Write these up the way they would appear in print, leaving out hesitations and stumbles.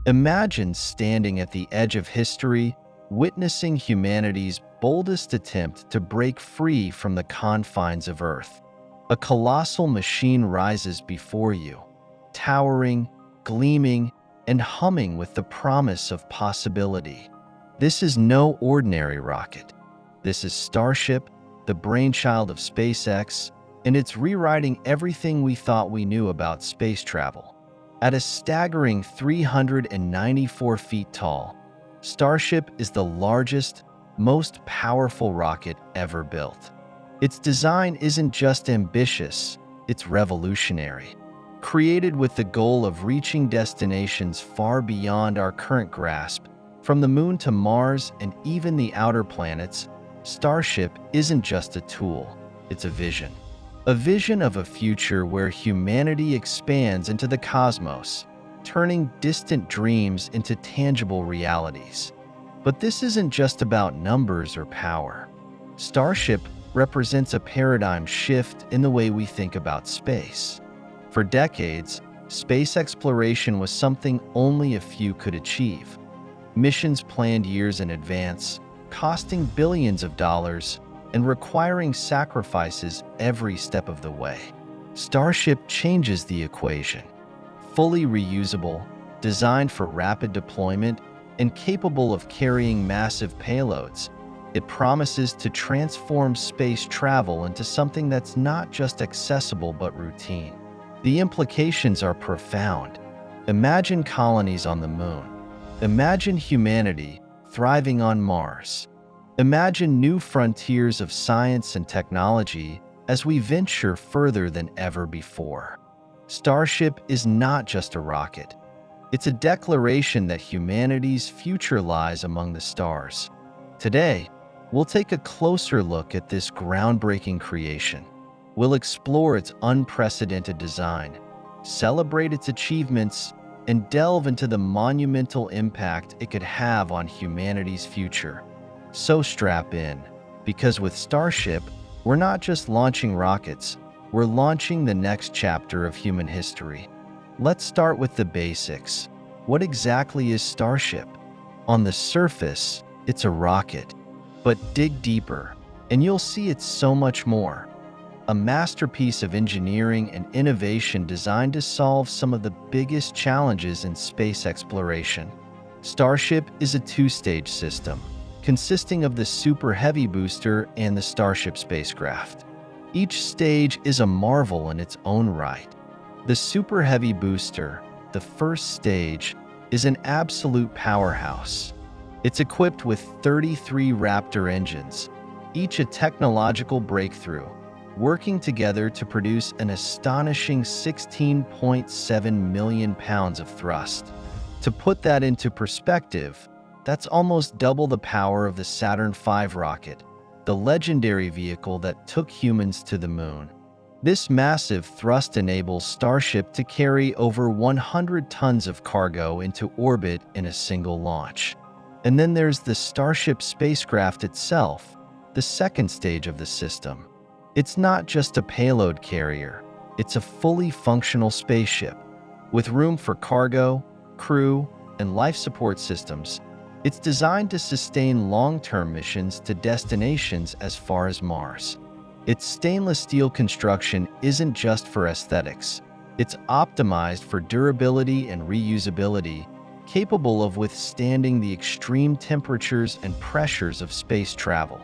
Imagine standing at the edge of history, witnessing humanity's boldest attempt to break free from the confines of Earth. A colossal machine rises before you, towering, gleaming, and humming with the promise of possibility. This is no ordinary rocket. This is Starship, the brainchild of SpaceX, and it's rewriting everything we thought we knew about space travel. At a staggering 394 feet tall, Starship is the largest, most powerful rocket ever built. Its design isn't just ambitious, it's revolutionary. Created with the goal of reaching destinations far beyond our current grasp, from the Moon to Mars and even the outer planets, Starship isn't just a tool, it's a vision. A vision of a future where humanity expands into the cosmos, turning distant dreams into tangible realities. But this isn't just about numbers or power. Starship represents a paradigm shift in the way we think about space. For decades, space exploration was something only a few could achieve. Missions planned years in advance, costing billions of dollars, and requiring sacrifices every step of the way. Starship changes the equation. Fully reusable, designed for rapid deployment, and capable of carrying massive payloads, it promises to transform space travel into something that's not just accessible but routine. The implications are profound. Imagine colonies on the Moon. Imagine humanity thriving on Mars. Imagine new frontiers of science and technology as we venture further than ever before. Starship is not just a rocket. It's a declaration that humanity's future lies among the stars. Today, we'll take a closer look at this groundbreaking creation. We'll explore its unprecedented design, celebrate its achievements, and delve into the monumental impact it could have on humanity's future. So strap in, because with Starship, we're not just launching rockets, we're launching the next chapter of human history. Let's start with the basics. What exactly is Starship? On the surface, it's a rocket, but dig deeper, and you'll see it's so much more. A masterpiece of engineering and innovation designed to solve some of the biggest challenges in space exploration. Starship is a two-stage system, consisting of the Super Heavy booster and the Starship spacecraft. Each stage is a marvel in its own right. The Super Heavy booster, the first stage, is an absolute powerhouse. It's equipped with 33 Raptor engines, each a technological breakthrough, working together to produce an astonishing 16.7 million pounds of thrust. To put that into perspective, that's almost double the power of the Saturn V rocket, the legendary vehicle that took humans to the Moon. This massive thrust enables Starship to carry over 100 tons of cargo into orbit in a single launch. And then there's the Starship spacecraft itself, the second stage of the system. It's not just a payload carrier, it's a fully functional spaceship. With room for cargo, crew, and life support systems, it's designed to sustain long-term missions to destinations as far as Mars. Its stainless steel construction isn't just for aesthetics. It's optimized for durability and reusability, capable of withstanding the extreme temperatures and pressures of space travel.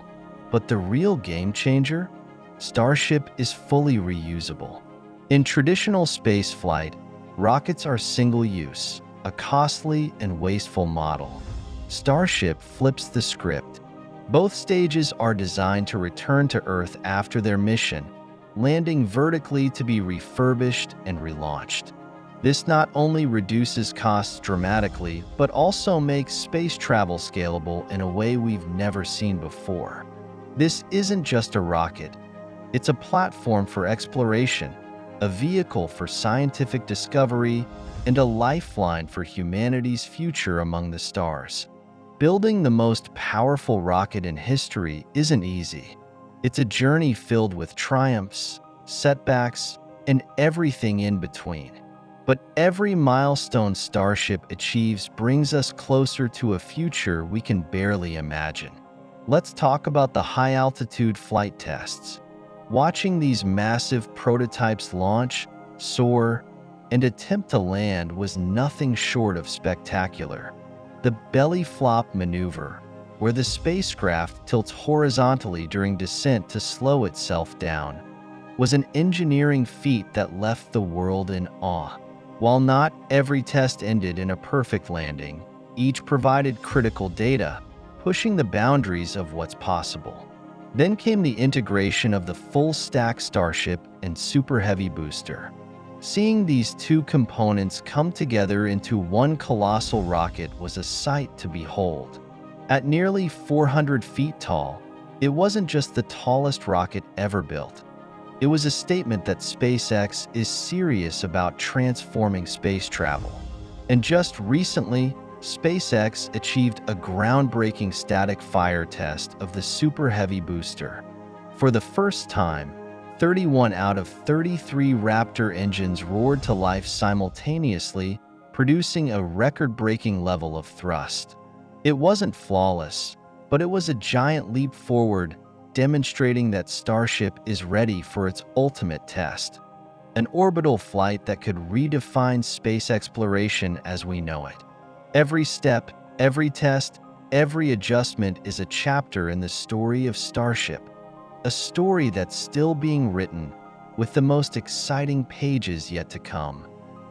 But the real game changer? Starship is fully reusable. In traditional spaceflight, rockets are single-use, a costly and wasteful model. Starship flips the script. Both stages are designed to return to Earth after their mission, landing vertically to be refurbished and relaunched. This not only reduces costs dramatically, but also makes space travel scalable in a way we've never seen before. This isn't just a rocket. It's a platform for exploration, a vehicle for scientific discovery, and a lifeline for humanity's future among the stars. Building the most powerful rocket in history isn't easy. It's a journey filled with triumphs, setbacks, and everything in between. But every milestone Starship achieves brings us closer to a future we can barely imagine. Let's talk about the high-altitude flight tests. Watching these massive prototypes launch, soar, and attempt to land was nothing short of spectacular. The belly flop maneuver, where the spacecraft tilts horizontally during descent to slow itself down, was an engineering feat that left the world in awe. While not every test ended in a perfect landing, each provided critical data, pushing the boundaries of what's possible. Then came the integration of the full-stack Starship and Super Heavy booster. Seeing these two components come together into one colossal rocket was a sight to behold. At nearly 400 feet tall, it wasn't just the tallest rocket ever built. It was a statement that SpaceX is serious about transforming space travel. And just recently, SpaceX achieved a groundbreaking static fire test of the Super Heavy booster. For the first time, 31 out of 33 Raptor engines roared to life simultaneously, producing a record-breaking level of thrust. It wasn't flawless, but it was a giant leap forward, demonstrating that Starship is ready for its ultimate test, an orbital flight that could redefine space exploration as we know it. Every step, every test, every adjustment is a chapter in the story of Starship, a story that's still being written, with the most exciting pages yet to come.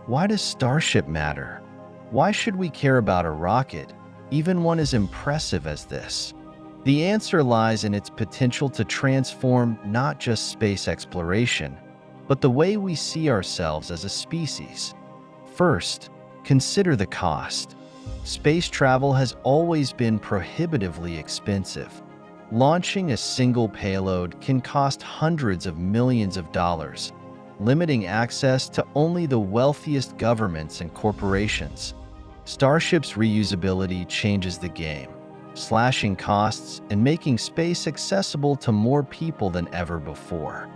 Why does Starship matter? Why should we care about a rocket, even one as impressive as this? The answer lies in its potential to transform not just space exploration, but the way we see ourselves as a species. First, consider the cost. Space travel has always been prohibitively expensive. Launching a single payload can cost hundreds of millions of dollars, limiting access to only the wealthiest governments and corporations. Starship's reusability changes the game, slashing costs and making space accessible to more people than ever before.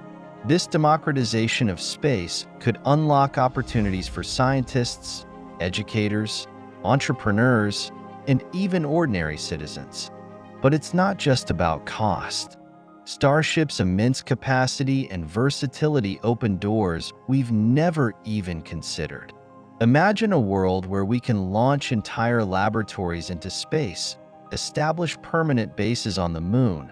This democratization of space could unlock opportunities for scientists, educators, entrepreneurs, and even ordinary citizens. But it's not just about cost. Starship's immense capacity and versatility open doors we've never even considered. Imagine a world where we can launch entire laboratories into space, establish permanent bases on the moon,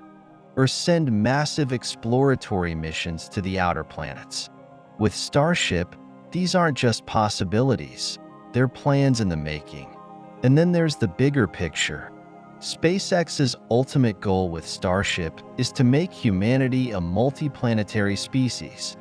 or send massive exploratory missions to the outer planets. With Starship, these aren't just possibilities, they're plans in the making. And then there's the bigger picture. SpaceX's ultimate goal with Starship is to make humanity a multiplanetary species.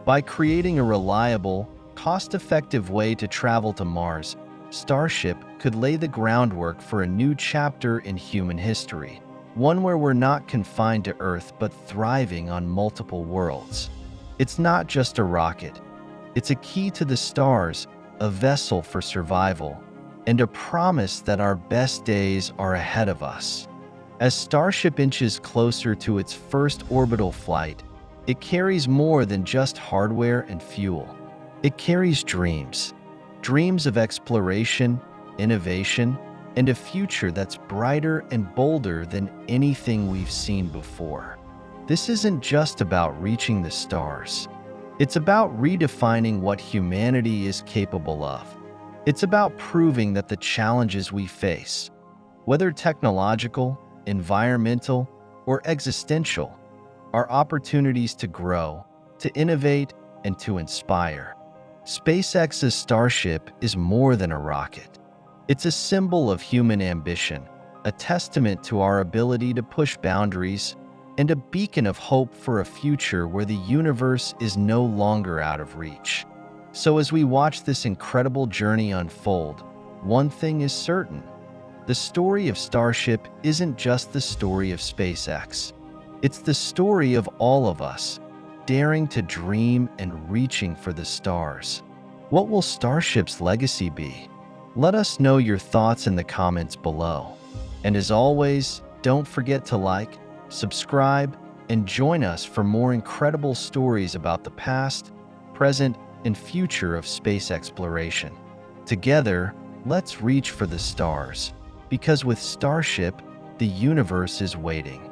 By creating a reliable, cost-effective way to travel to Mars, Starship could lay the groundwork for a new chapter in human history, one where we're not confined to Earth but thriving on multiple worlds. It's not just a rocket. It's a key to the stars, a vessel for survival, and a promise that our best days are ahead of us. As Starship inches closer to its first orbital flight, it carries more than just hardware and fuel. It carries dreams. Dreams of exploration, innovation, and a future that's brighter and bolder than anything we've seen before. This isn't just about reaching the stars. It's about redefining what humanity is capable of. It's about proving that the challenges we face, whether technological, environmental, or existential, are opportunities to grow, to innovate, and to inspire. SpaceX's Starship is more than a rocket. It's a symbol of human ambition, a testament to our ability to push boundaries, and a beacon of hope for a future where the universe is no longer out of reach. So as we watch this incredible journey unfold, one thing is certain. The story of Starship isn't just the story of SpaceX. It's the story of all of us, daring to dream and reaching for the stars. What will Starship's legacy be? Let us know your thoughts in the comments below. And as always, don't forget to like, subscribe, and join us for more incredible stories about the past, present, and future of space exploration. Together, let's reach for the stars, because with Starship, the universe is waiting.